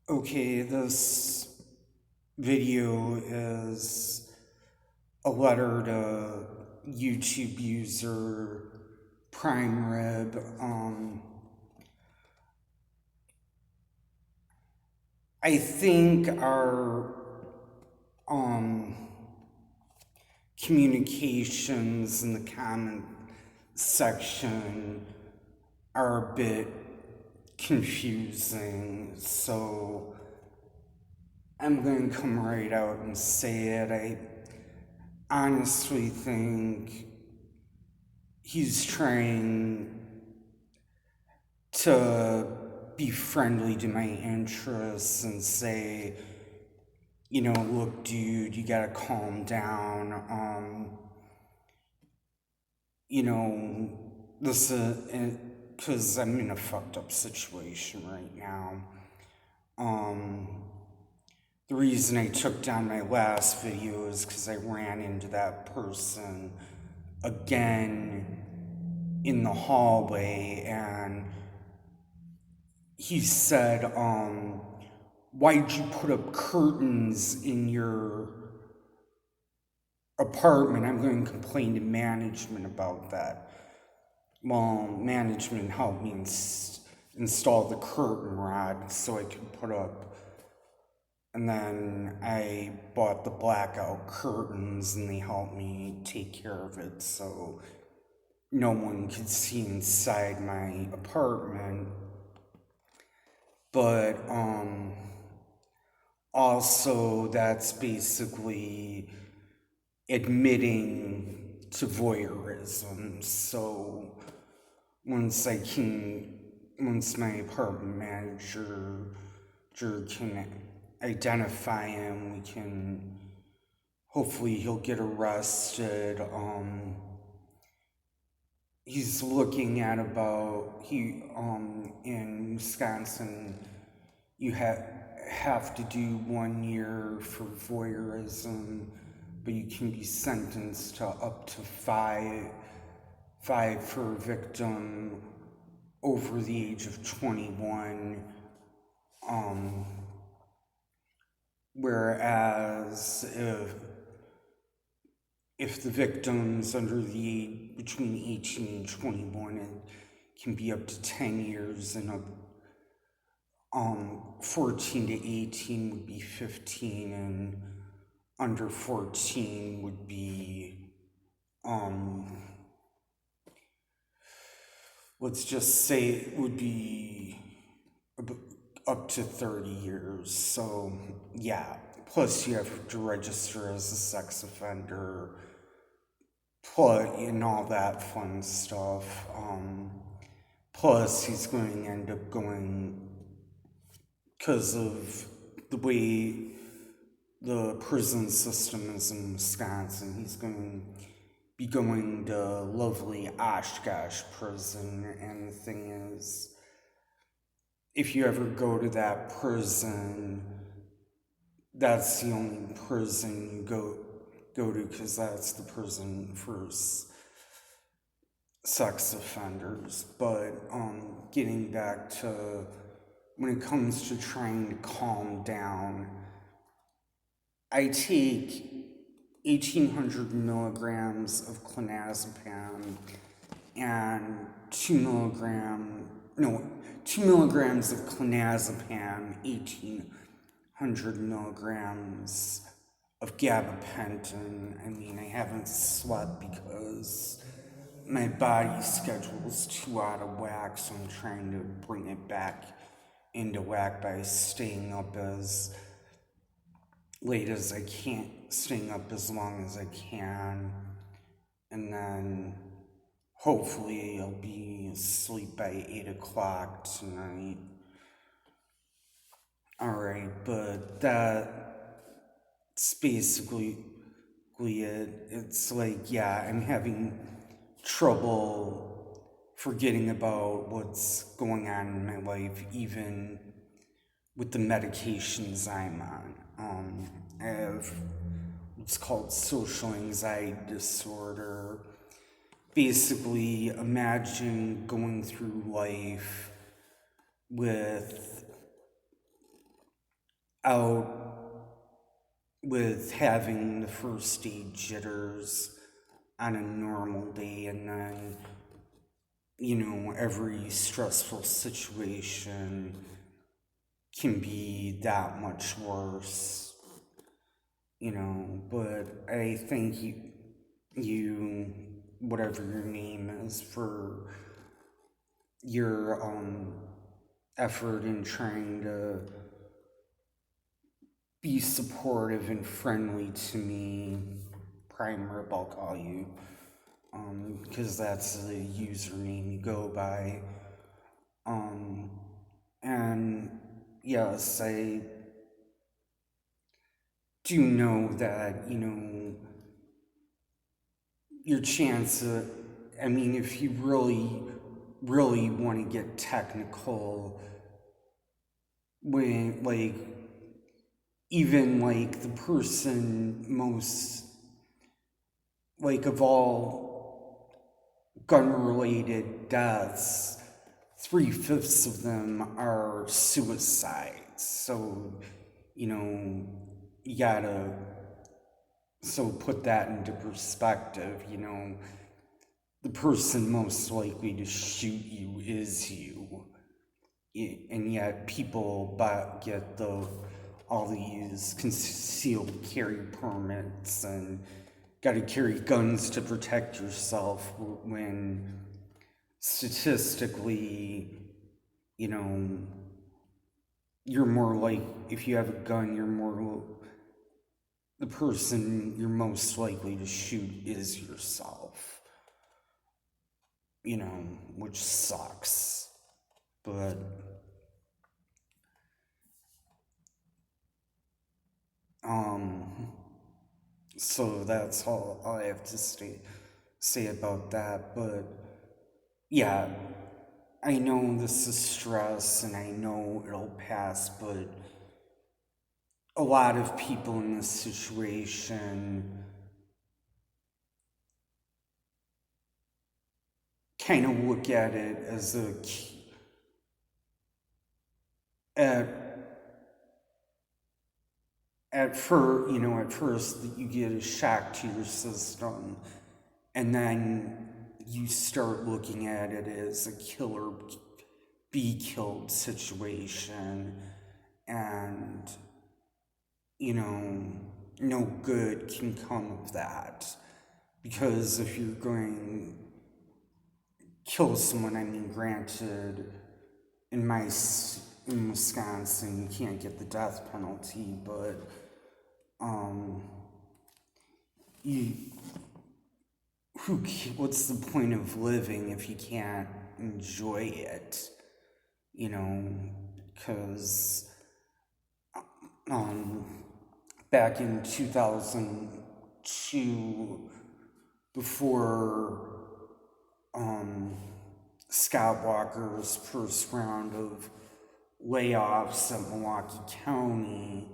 Okay, this video is a letter to YouTube user Prime Rib. I think our um, communications in the comment section are a bit confusing, so I'm going to come right out and say it. I honestly think he's trying to be friendly to my interests and say, look, dude, you gotta calm down. This is because I'm in a fucked up situation right now. The reason I took down my last video is because I ran into that person again in the hallway, and he said, why'd you put up curtains in your apartment? I'm going to complain to management about that. Well, management helped me install the curtain rod so I could put up. And then I bought the blackout curtains and they helped me take care of it so no one could see inside my apartment. But also that's basically admitting to voyeurism. So once my apartment manager can identify him, we can hopefully he'll get arrested. He's looking at in Wisconsin you have to do 1 year for voyeurism, but you can be sentenced to up to five for a victim over the age of 21. Whereas if the victim's under the age between 18 and 21, it can be up to 10 years, and 14 to 18 would be 15, and under 14 would be let's just say it would be up to 30 years. So yeah, plus you have to register as a sex offender, and all that fun stuff. Plus he's going to end up going, because of the way the prison system is in Wisconsin, he's going to be going to lovely Oshkosh prison. And the thing is, if you ever go to that prison, that's the only prison you go to, because that's the prison for sex offenders. But getting back to when it comes to trying to calm down, I take 1,800 milligrams of clonazepam and 2 milligrams of clonazepam, 1,800 milligrams of gabapentin. I mean, I haven't slept because my body schedule is too out of whack, so I'm trying to bring it back into whack by staying up as late as I can, staying up as long as I can, and then hopefully I'll be asleep by 8 o'clock tonight. Alright, but that's basically it. It's like, yeah, I'm having trouble forgetting about what's going on in my life, even with the medications I'm on. I have what's called social anxiety disorder. Basically, imagine going through life with out with having the first aid jitters on a normal day, and then every stressful situation can be that much worse, but I thank you, whatever your name is, for your effort in trying to be supportive and friendly to me. Primer, I'll call you, because that's the username you go by. And yes, I do know that, your chance of, I mean, if you really, really want to get technical, when, like, even, like, the person most, like, of all gun-related deaths, 3/5 of them are suicides. So, you gotta, so put that into perspective, the person most likely to shoot you is you. And yet people get all these concealed carry permits and got to carry guns to protect yourself, when statistically, you're more like, if you have a gun, the person you're most likely to shoot is yourself, which sucks. But so that's all I have to say about that. But yeah, I know this is stress and I know it'll pass, but a lot of people in this situation kind of look at it as at first you get a shock to your system, and then you start looking at it as a killer be killed situation, and no good can come of that, because if you're going to kill someone, I mean, granted, in Wisconsin, you can't get the death penalty, but you what's the point of living if you can't enjoy it? Because back in 2002, before Scott Walker's first round of layoffs at Milwaukee County,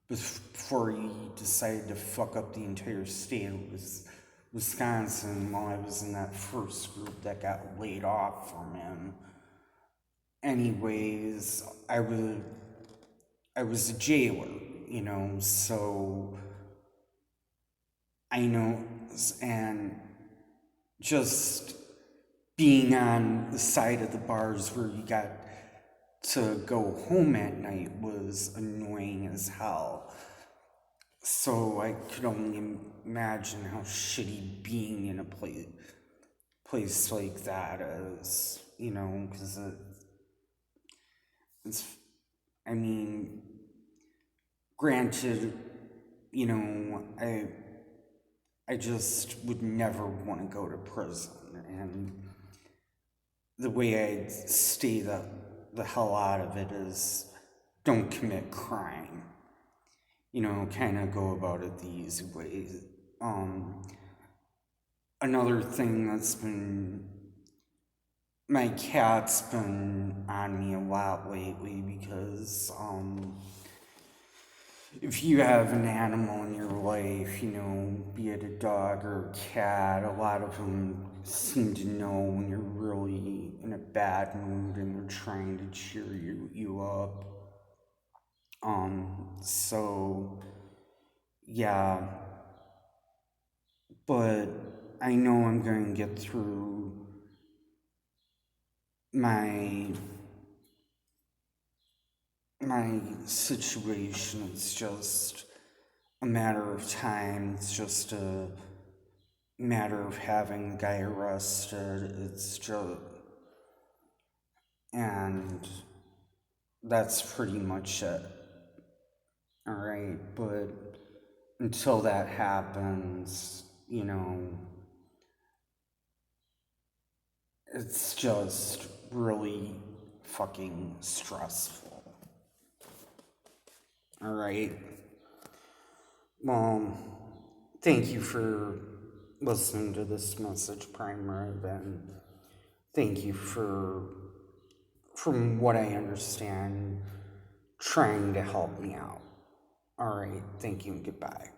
before he decided to fuck up the entire state of Wisconsin, while I was in that first group that got laid off from him. Anyways, I was a jailer, so I know, and just being on the side of the bars where you got to go home at night was annoying as hell. So I could only imagine how shitty being in a place like that is, because it's, I mean, granted, I just would never want to go to prison, and the way I stay the hell out of it is don't commit crime. Kind of go about it the easy way. Another thing that's been, my cat's been on me a lot lately, because if you have an animal in your life, be it a dog or a cat, a lot of them seem to know when you're really in a bad mood and they're trying to cheer you up. So yeah, but I know I'm going to get through my my situation. It's just a matter of time. It's just a matter of having the guy arrested. It's just, and that's pretty much it. All right, but until that happens, it's just really fucking stressful. All right. Well, thank you for listening to this message, Primer, and thank you for, from what I understand, trying to help me out. All right. Thank you and goodbye.